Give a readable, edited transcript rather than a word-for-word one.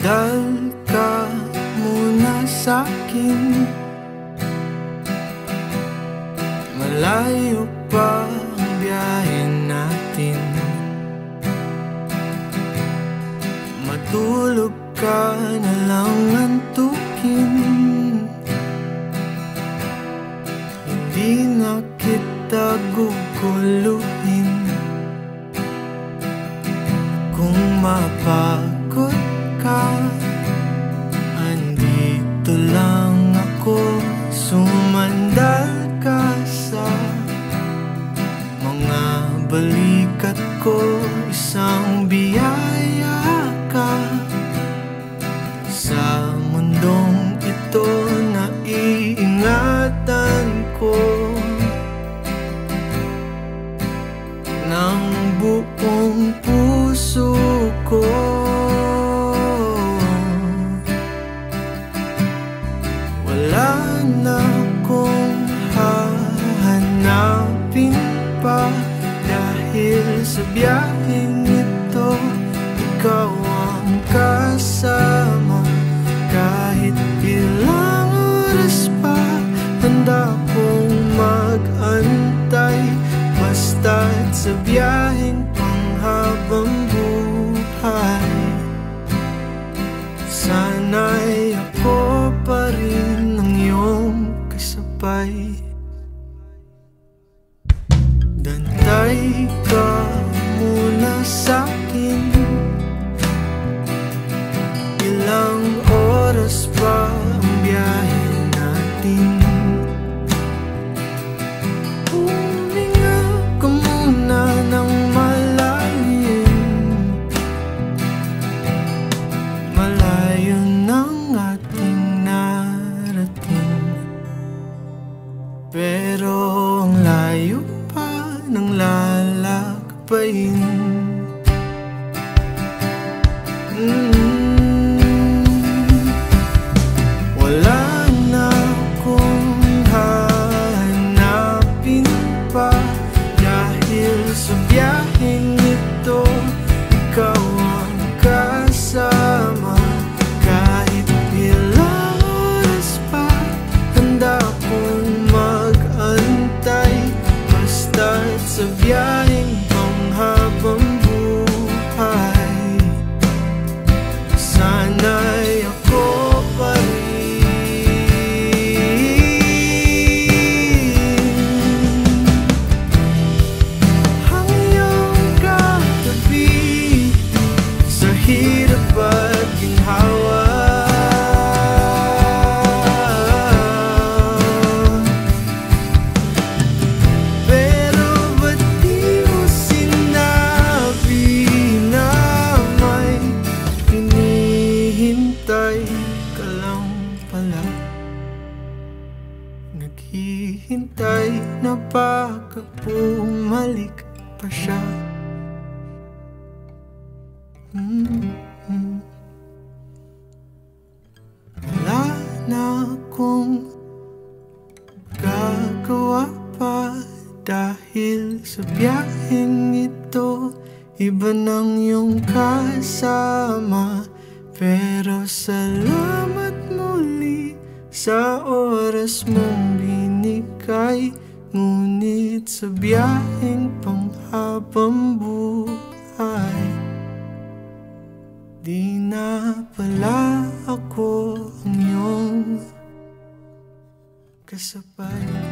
Sumandal ka muna sa'kin, malayo pa ang biyahe natin. Matulog ka na lang antukin, hindi na kita guguluhin. Kung mapagod ka, andito lang ako. Sumandal ka sa mga balikat ko, isang biyaya ka sa mundong ito na iingatan ko ng buong puso ko. Wala na akong hahanapin pa, dahil sa biyaheng ito ikaw ang kasama. Kahit ilang oras pa, handa kong mag-antay, basta't sa biyaheng panghabang buhay. Sana'y ako pa rin ang iyong kasabay. Dantay ka muna sa'kin, ilang oras pa ang biyahe natin. Huminga ka muna ng malalim, malayo ng ating narating. Pero ang layo pa ng lalakbayin. Wala na akong hahanapin pa, dahil sa biyaheng ito ikaw ang kasama. Kahit ilang oras pa, handa kong mag-antay, basta't sa biyaheng panghabang buhay. Sana'y ako pa hirap at ginhawa. Pero ba't di mo sinabi na may hinihintay ka lang pala? Naghihintay na baka bumalik pa siya. Wala na akong gagawa pa, dahil sa biyaheng ito iba nang iyong kasama. Pero salamat muli sa oras mong binigay, ngunit sa biyaheng panghabang buhay di na pala ako ang iyong kasabay.